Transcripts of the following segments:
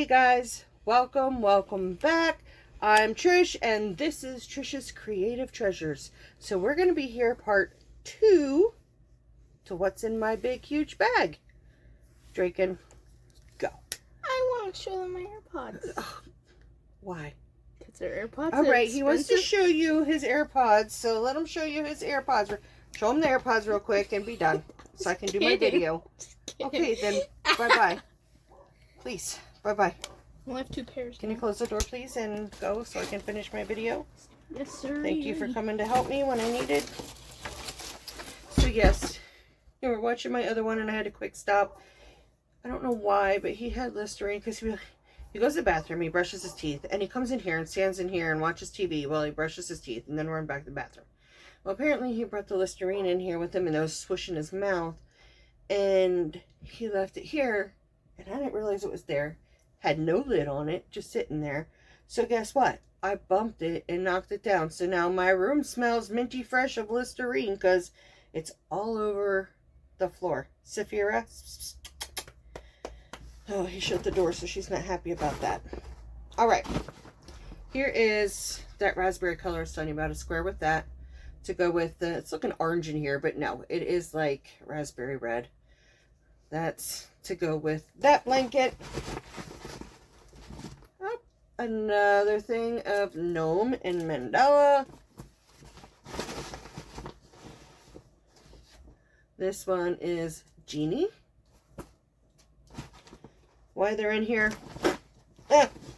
guys, welcome back. I'm Trish and this is Trish's Creative Treasures. So we're going to be here part 2 to what's in my big huge bag. Draken, go. I want to show them my AirPods. Why? Because they're AirPods. All right, he wants to show you his AirPods, so let him show you his AirPods. Show him the AirPods real quick and be done so I can do my video. Okay, then bye-bye. Please, bye-bye. We'll have 2 pairs. Can you close the door, please, and go so I can finish my video? Yes, sir. Thank you for coming to help me when I needed. So, yes, you were watching my other one, and I had a quick stop. I don't know why, but he had Listerine because he goes to the bathroom, he brushes his teeth, and he comes in here and stands in here and watches TV while he brushes his teeth, and then run back to the bathroom. Well, apparently he brought the Listerine in here with him, and it was swishing his mouth, and he left it here, and I didn't realize it was there. Had no lid on it, just sitting there. So guess what? I bumped it and knocked it down. So now my room smells minty fresh of Listerine because it's all over the floor. Saphira. Oh, he shut the door, so she's not happy about that. All right. Here is that raspberry color I was telling you about. A square with that to go with the, it's looking orange in here, but no, it is like raspberry red. That's to go with that blanket. Another thing of gnome and mandala. This one is genie. Why they're in here?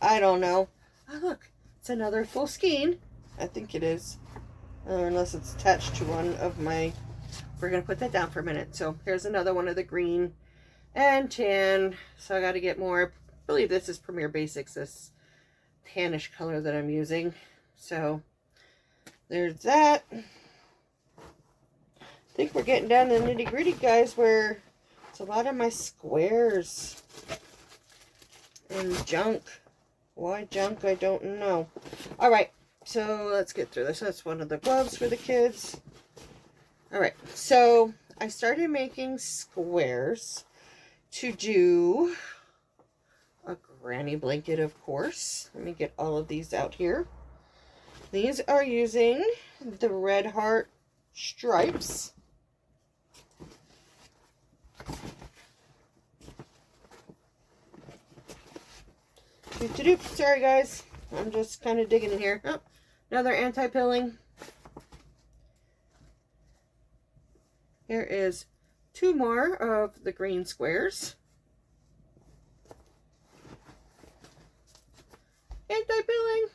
I don't know. Oh, look, it's another full skein. I think it is. Unless it's attached to one of my... We're going to put that down for a minute. So here's another one of the green and tan. So I got to get more. I believe this is Premier Basics, this tannish color that I'm using. So there's that. I think we're getting down to the nitty gritty, guys, where it's a lot of my squares and junk. Why junk? I don't know. All right, so let's get through this. That's one of the gloves for the kids. All right, so I started making squares to do a granny blanket, of course. Let me get all of these out here. These are using the Red Heart stripes. Sorry guys, I'm just kind of digging in here. Oh, another anti-pilling. Here is 2 more of the green squares. Anti-pilling.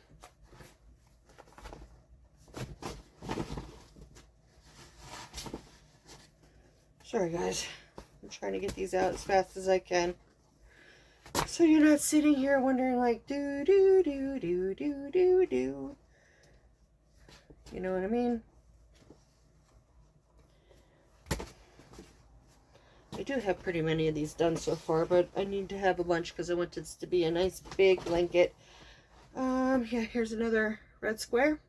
Sorry guys, I'm trying to get these out as fast as I can. So you're not sitting here wondering like, do. You know what I mean? I do have pretty many of these done so far, but I need to have a bunch because I want this to be a nice big blanket. Yeah, here's another red square.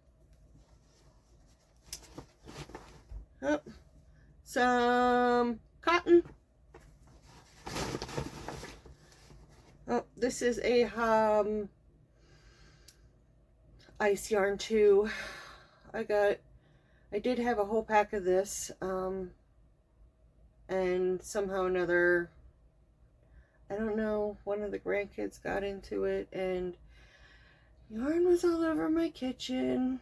Oh, some cotton. Oh, this is a ice yarn too. I did have a whole pack of this, and somehow or another, I don't know, one of the grandkids got into it and yarn was all over my kitchen.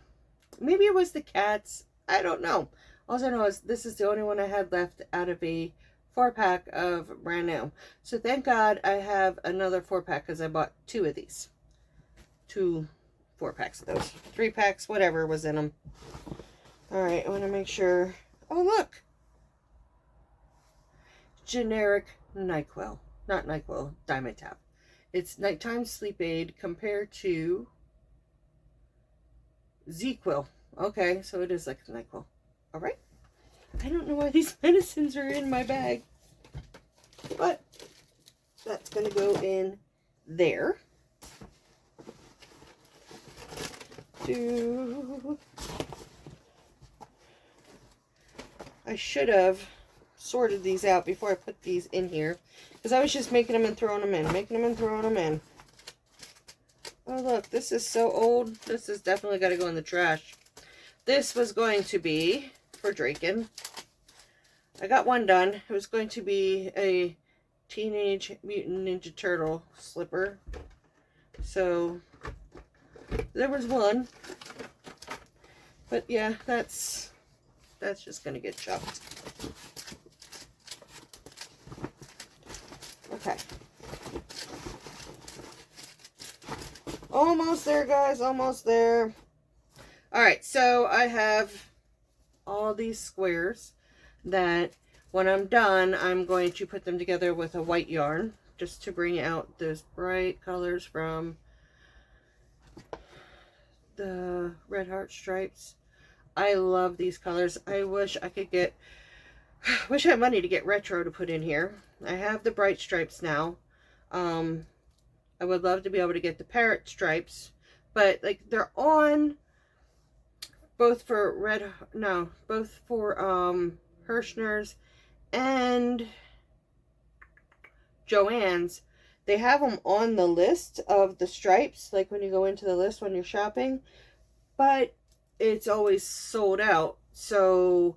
Maybe it was the cats. I don't know. All I know is this is the only one I had left out of a 4-pack of brand new. So thank God I have another 4-pack because I bought 2 of these. 2 4-packs of those. 3 packs, whatever was in them. Alright, I want to make sure. Oh, look. Generic NyQuil. Not NyQuil, Dimetap. It's nighttime sleep aid compared to ZQuil. Okay, so it is like NyQuil. Alright. I don't know why these medicines are in my bag. But that's going to go in there. I should have sorted these out before I put these in here, because I was just making them and throwing them in, making them and throwing them in. Oh look, this is so old. This has definitely got to go in the trash. This was going to be for Draken. I got one done. It was going to be a Teenage Mutant Ninja Turtle slipper. So there was one. But yeah, that's just gonna get chucked. Okay. Almost there, guys. Almost there. Alright, so I have all these squares that when I'm done, I'm going to put them together with a white yarn just to bring out those bright colors from the Red Heart stripes. I love these colors. I wish I could get, wish I had money to get retro to put in here. I have the bright stripes now. I would love to be able to get the parrot stripes, but like they're on both for both for Hirschner's and Joann's. They have them on the list of the stripes, like when you go into the list when you're shopping, but it's always sold out. So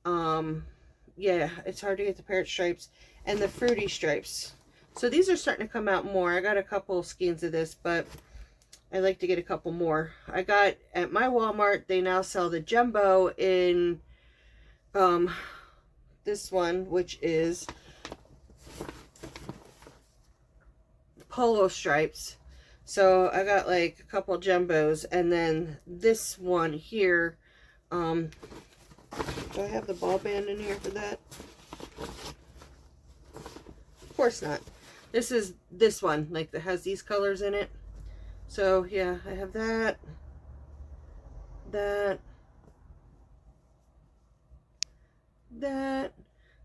yeah, it's hard to get the parrot stripes and the fruity stripes. So these are starting to come out more. I got a couple skeins of this, but I'd like to get a couple more. I got at my Walmart, they now sell the jumbo in this one, which is polo stripes. So I got like a couple jumbos, and then this one here, do I have the ball band in here for that? Of course not. This is this one, like that has these colors in it. So yeah, I have that, that.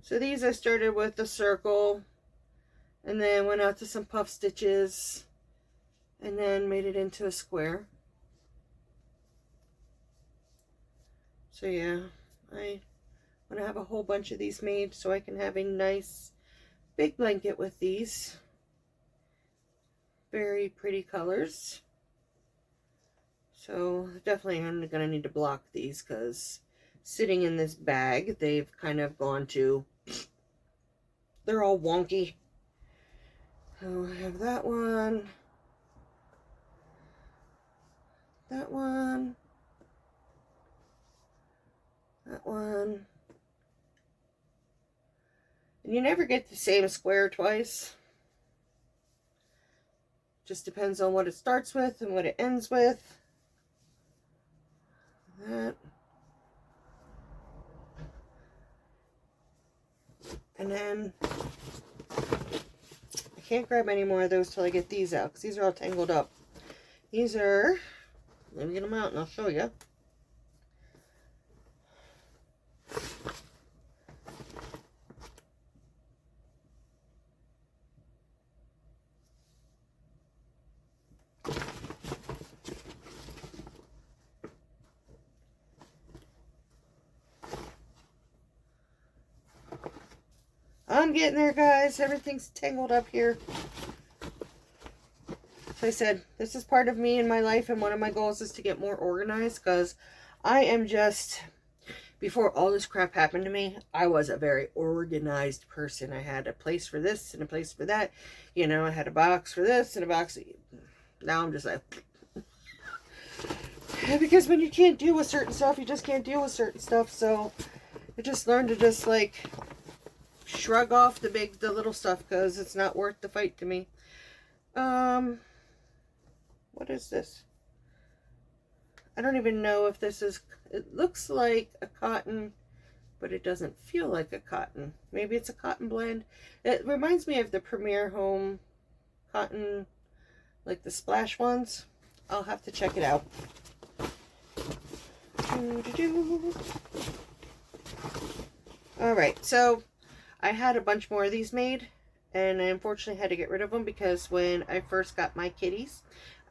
So these I started with the circle, and then went out to some puff stitches, and then made it into a square. So yeah, I want to have a whole bunch of these made so I can have a nice big blanket with these. Very pretty colors. So definitely I'm going to need to block these because sitting in this bag, they've kind of gone to, they're all wonky. So I have that one, that one, that one. And you never get the same square twice. Just depends on what it starts with and what it ends with. That. And then I can't grab any more of those till I get these out because these are all tangled up. These are, let me get them out and I'll show you. I'm getting there, guys. Everything's tangled up here. So I said, this is part of me in my life, and one of my goals is to get more organized, because I am just, before all this crap happened to me, I was a very organized person. I had a place for this and a place for that. You know, I had a box for this and a box. Now I'm just like, because when you can't deal with certain stuff, you just can't deal with certain stuff. So I just learned to just like shrug off the little stuff, because it's not worth the fight to me. What is this? I don't even know if this is, it looks like a cotton, but it doesn't feel like a cotton. Maybe it's a cotton blend. It reminds me of the Premier Home cotton, like the splash ones. I'll have to check it out. Alright, so I had a bunch more of these made, and I unfortunately had to get rid of them because when I first got my kitties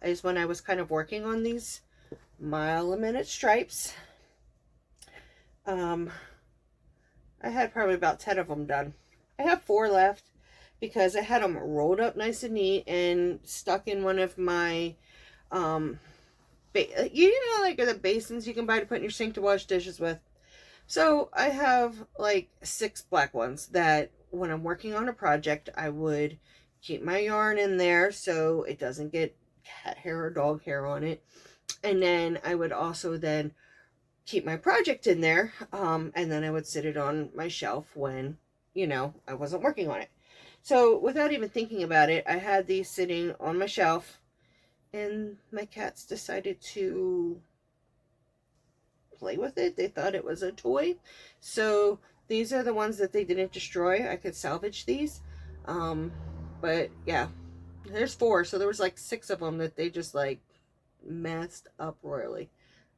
is when I was kind of working on these mile-a-minute stripes. I had probably about 10 of them done. I have 4 left because I had them rolled up nice and neat and stuck in one of my like the basins you can buy to put in your sink to wash dishes with. So I have like 6 black ones that when I'm working on a project, I would keep my yarn in there so it doesn't get cat hair or dog hair on it. And then I would also then keep my project in there, and then I would sit it on my shelf when, I wasn't working on it. So without even thinking about it, I had these sitting on my shelf, and my cats decided to play with it. They thought it was a toy. So these are the ones that they didn't destroy. I could salvage these. But yeah, there's 4. So there was like 6 of them that they just like messed up royally.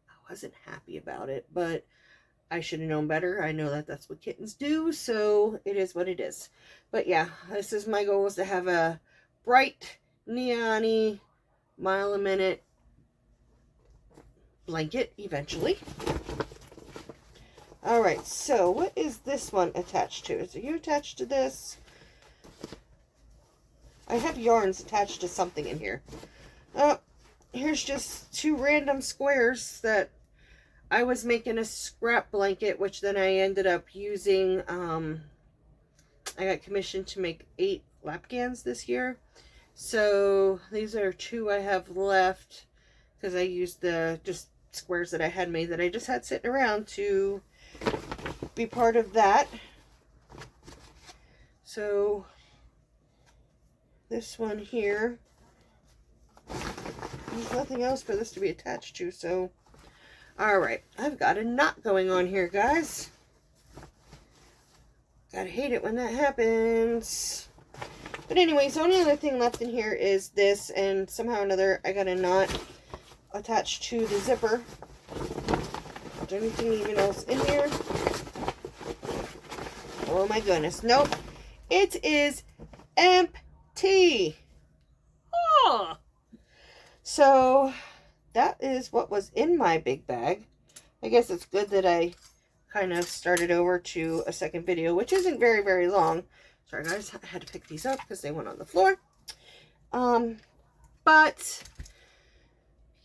I wasn't happy about it, but I should have known better. I know that that's what kittens do, so it is what it is. But yeah, this is my goal, is to have a bright, neon-y, mile a minute blanket eventually. Alright, so what is this one attached to? Is you attached to this? I have yarns attached to something in here. Here's just 2 random squares that I was making a scrap blanket, which then I ended up using. I got commissioned to make 8 lapgans this year. So these are 2 I have left because I used the just squares that I had made that I just had sitting around to be part of that. So this one here, there's nothing else for this to be attached to, so alright, I've got a knot going on here, guys. Gotta hate it when that happens. But anyways, the only other thing left in here is this, and somehow or another I got a knot attached to the zipper. Is there anything even else in here? Oh my goodness, nope. It is empty. Oh! So that is what was in my big bag. I guess it's good that I kind of started over to a second video, which isn't very, very long. Sorry guys, I had to pick these up because they went on the floor. But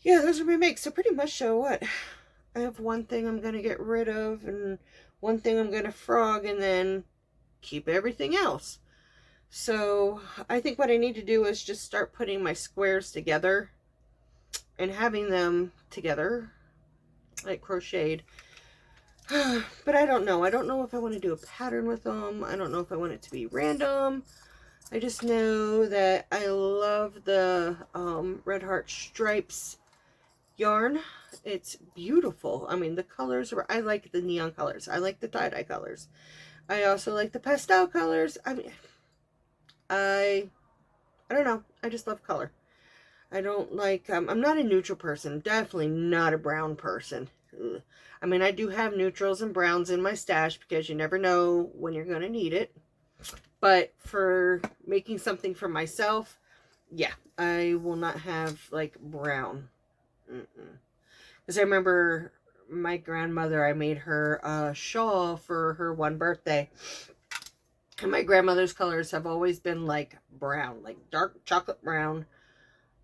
yeah, those are my makes. So pretty much, so what? I have one thing I'm going to get rid of, and one thing I'm going to frog, and then keep everything else. So I think what I need to do is just start putting my squares together and having them together like crocheted. But I don't know. I don't know if I want to do a pattern with them. I don't know if I want it to be random. I just know that I love the Red Heart Stripes yarn. It's beautiful. I mean, the colors are, I like the neon colors. I like the tie-dye colors. I also like the pastel colors. I mean, I don't know. I just love color. I don't like, I'm not a neutral person. Definitely not a brown person. Ugh. I mean, I do have neutrals and browns in my stash because you never know when you're going to need it. But for making something for myself, yeah, I will not have like brown. Because I remember my grandmother, I made her a shawl for her 1 birthday. And my grandmother's colors have always been like brown, like dark chocolate brown,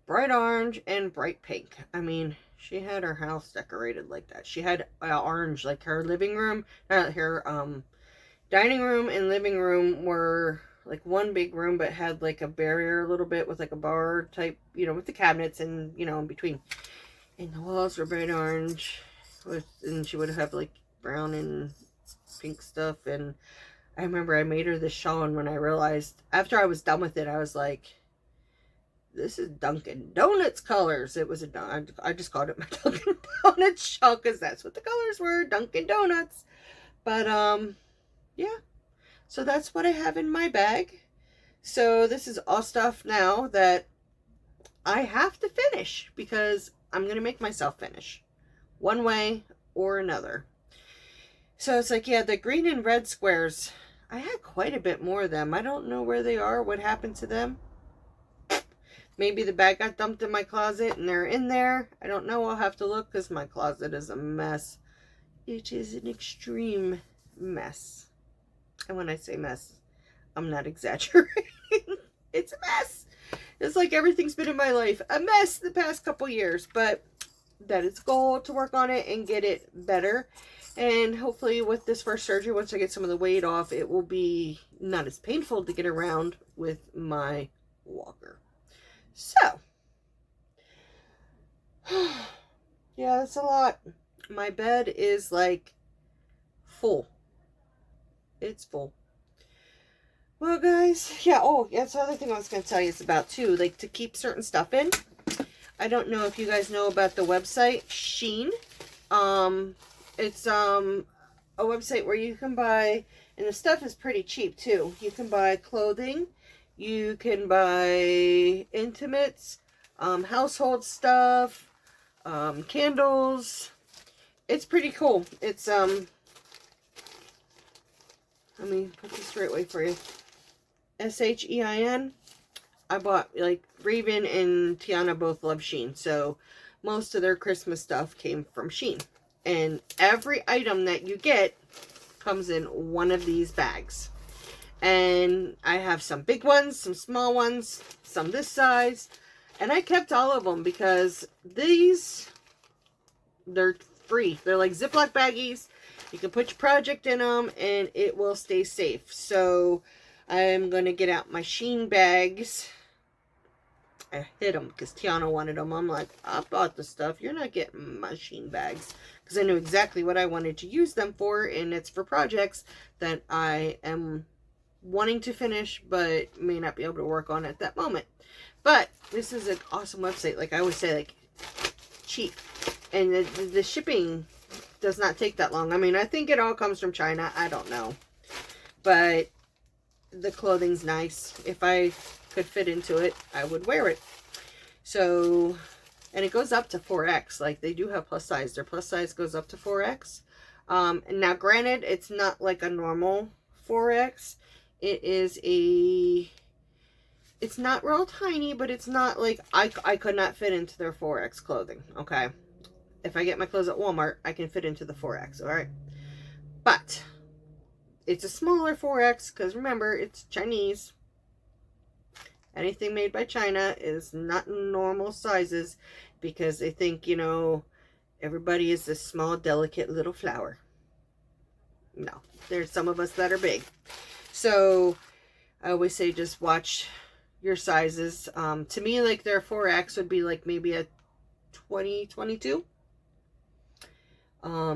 bright orange, and bright pink. I mean, she had her house decorated like that. She had orange, like her living room, her dining room and living room were like one big room, but had like a barrier a little bit with like a bar type, with the cabinets and, in between. And the walls were bright orange, and she would have like brown and pink stuff. And I remember I made her this shawl, and when I realized, after I was done with it, I was like, this is Dunkin' Donuts colors. It was I just called it my Dunkin' Donuts shawl because that's what the colors were, Dunkin' Donuts. But yeah, so that's what I have in my bag. So this is all stuff now that I have to finish because I'm going to make myself finish one way or another. So it's like, yeah, the green and red squares, I had quite a bit more of them. I don't know where they are, what happened to them. Maybe the bag got dumped in my closet and they're in there. I don't know. I'll have to look because my closet is a mess. It is an extreme mess. And when I say mess, I'm not exaggerating. It's a mess. It's like everything's been in my life a mess the past couple years, but that is goal to work on it and get it better. And hopefully with this first surgery, once I get some of the weight off, it will be not as painful to get around with my walker. So, yeah, that's a lot. My bed is like full. It's full. Well, guys, yeah, oh, that's the other thing I was going to tell you is about, too, like, to keep certain stuff in. I don't know if you guys know about the website, Shein. It's, a website where you can buy, and the stuff is pretty cheap, too. You can buy clothing, you can buy intimates, household stuff, candles. It's pretty cool. It's, let me put this the right way for you. Shein. I bought, like, Raven and Tiana both love Shein, so most of their Christmas stuff came from Shein. And every item that you get comes in one of these bags. And I have some big ones, some small ones, some this size. And I kept all of them because these, they're free. They're like Ziploc baggies. You can put your project in them and it will stay safe. So I'm going to get out my Shein bags. I hid them because Tiana wanted them. I'm like, I bought the stuff. You're not getting my Shein bags. Because I knew exactly what I wanted to use them for. And it's for projects that I am wanting to finish, but may not be able to work on at that moment. But this is an awesome website. Like I always say, like, cheap. And the shipping does not take that long. I mean, I think it all comes from China. I don't know. But the clothing's nice. If I could fit into it, I would wear it. So, and it goes up to 4X. Like, they do have plus size. Their plus size goes up to 4X. And now, granted, it's not like a normal 4X. It is a... It's not real tiny, but it's not like... I could not fit into their 4X clothing, okay? If I get my clothes at Walmart, I can fit into the 4X, alright? But it's a smaller 4X because remember, it's Chinese. Anything made by China is not normal sizes because they think, you know, everybody is this small, delicate little flower. No, there's some of us that are big. So I always say just watch your sizes. To me, like their 4X would be like maybe a 20, 22.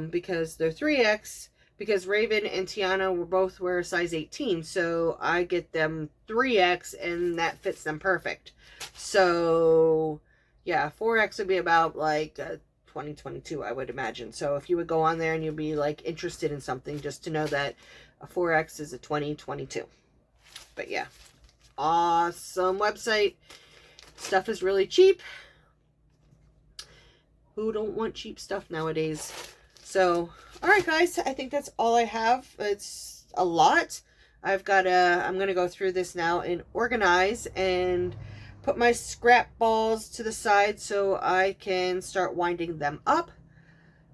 Because they're 3X, because Raven and Tiana were both wear a size 18, so I get them 3X and that fits them perfect. So yeah, 4X would be about like 20, 22, I would imagine. So if you would go on there and you'd be like interested in something, just to know that a 4X is a 20, 22. But yeah, awesome website. Stuff is really cheap. Who don't want cheap stuff nowadays? So, alright guys, I think that's all I have. It's a lot. I'm going to go through this now and organize and put my scrap balls to the side so I can start winding them up.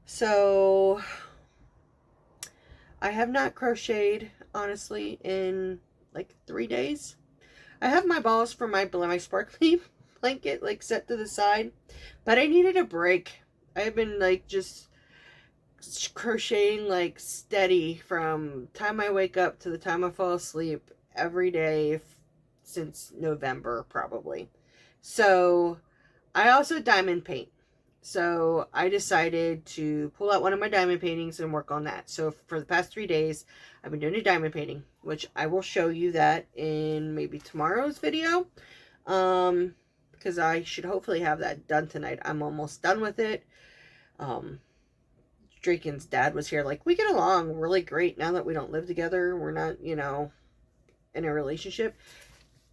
So, I have not crocheted, honestly, in like 3 days. I have my balls for my sparkly blanket like set to the side, but I needed a break. I've been like just crocheting like steady from time I wake up to the time I fall asleep every day since November probably. So I also diamond paint. So I decided to pull out one of my diamond paintings and work on that. So for the past 3 days, I've been doing a diamond painting, which I will show you that in maybe tomorrow's video. Because I should hopefully have that done tonight. I'm almost done with it. Draken's dad was here. Like, we get along really great now that we don't live together. We're not, you know, in a relationship.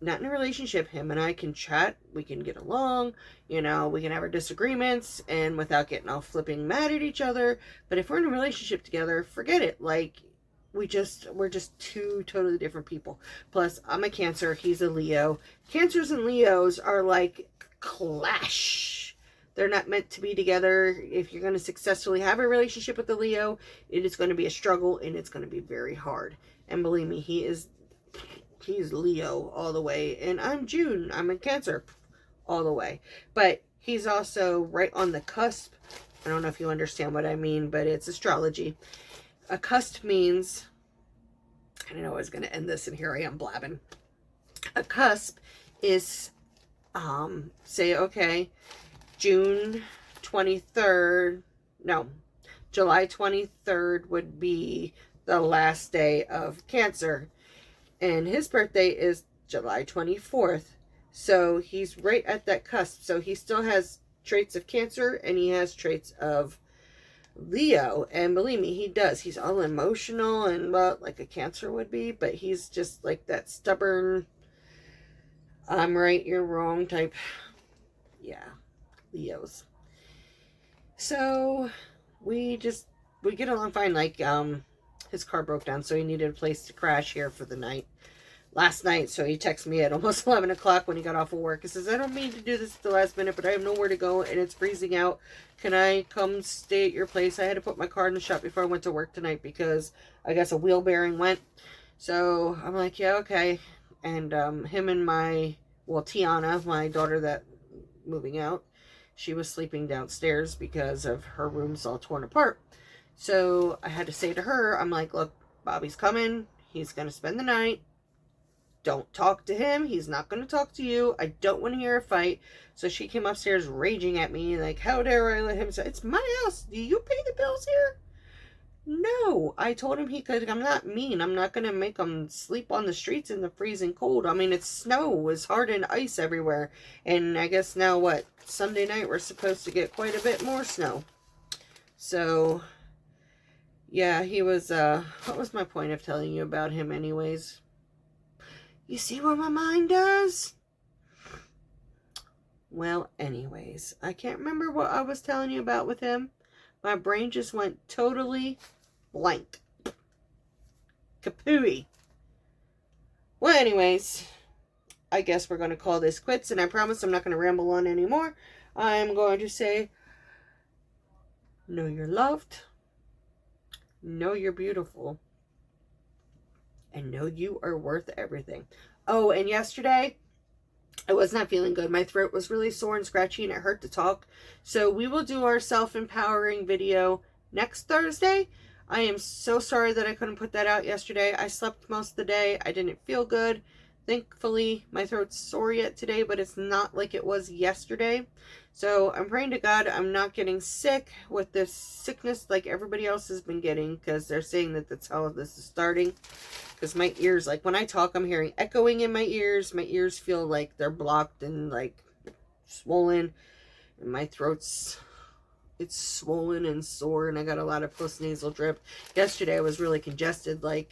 Not in a relationship. Him and I can chat. We can get along. You know, we can have our disagreements and without getting all flipping mad at each other. But if we're in a relationship together, forget it. Like, we're just two totally different people. Plus, I'm a Cancer. He's a Leo. Cancers and Leos are like clash. They're not meant to be together. If you're going to successfully have a relationship with a Leo, it is going to be a struggle and it's going to be very hard. And believe me, he is he's Leo all the way. And I'm June. I'm in Cancer all the way. But he's also right on the cusp. I don't know if you understand what I mean, but it's astrology. A cusp means, I don't know I was going to end this, and here I am blabbing. A cusp is, say, okay, June 23rd, no, July 23rd would be the last day of Cancer. And his birthday is July 24th. So he's right at that cusp. So he still has traits of Cancer and he has traits of Leo. And believe me, he does. He's all emotional and, well, like a Cancer would be. But he's just like that stubborn, I'm right, you're wrong type. Yeah, Leos. So we get along fine. Like, his car broke down, so he needed a place to crash here for the night. Last night, so he texted me at almost 11 o'clock when he got off of work. He says, I don't mean to do this at the last minute, but I have nowhere to go, and it's freezing out. Can I come stay at your place? I had to put my car in the shop before I went to work tonight because I guess a wheel bearing went. So I'm like, yeah, okay. And him and Tiana, my daughter that moving out, she was sleeping downstairs because of her room's all torn apart. So I had to say to her, I'm like, look, Bobby's coming. He's going to spend the night. Don't talk to him. He's not going to talk to you. I don't want to hear a fight. So she came upstairs raging at me like, how dare I let him say, it's my house. Do you pay the bills here? No. I told him he could. I'm not mean. I'm not going to make him sleep on the streets in the freezing cold. I mean, it's snow. It's hard and ice everywhere. And I guess now what? Sunday night we're supposed to get quite a bit more snow. So yeah, he was, what was my point of telling you about him anyways? You see what my mind does? Well, anyways, I can't remember what I was telling you about with him. My brain just went totally blank. Kapooey. Well, anyways, I guess we're going to call this quits, and I promise I'm not going to ramble on anymore. I'm going to say, know you're loved. Know you're beautiful. And know you are worth everything. Oh, and yesterday, I was not feeling good. My throat was really sore and scratchy and it hurt to talk. So we will do our self-empowering video next Thursday. I am so sorry that I couldn't put that out yesterday. I slept most of the day. I didn't feel good. Thankfully, my throat's sore yet today, but it's not like it was yesterday. So I'm praying to God I'm not getting sick with this sickness like everybody else has been getting, because they're saying that that's how this is starting. Because my ears, like when I talk, I'm hearing echoing in my ears. My ears feel like they're blocked and like swollen. And my throat's, it's swollen and sore. And I got a lot of postnasal drip. Yesterday I was really congested. Like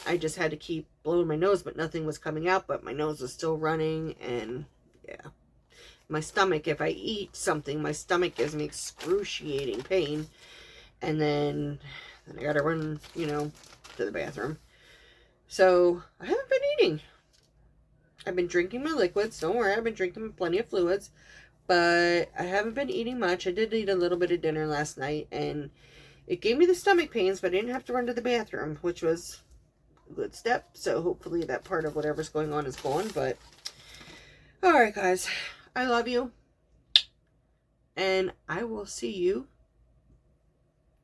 I just had to keep blowing my nose, but nothing was coming out. But my nose was still running. And yeah. My stomach, if I eat something, my stomach gives me excruciating pain. And then I gotta run, you know, to the bathroom. So, I haven't been eating. I've been drinking my liquids. Don't worry, I've been drinking plenty of fluids. But I haven't been eating much. I did eat a little bit of dinner last night. And it gave me the stomach pains, but I didn't have to run to the bathroom, which was a good step. So, hopefully that part of whatever's going on is gone. But, alright guys. I love you. And I will see you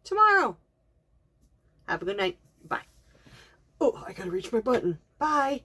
tomorrow. Have a good night. Bye. Oh, I gotta reach my button. Bye.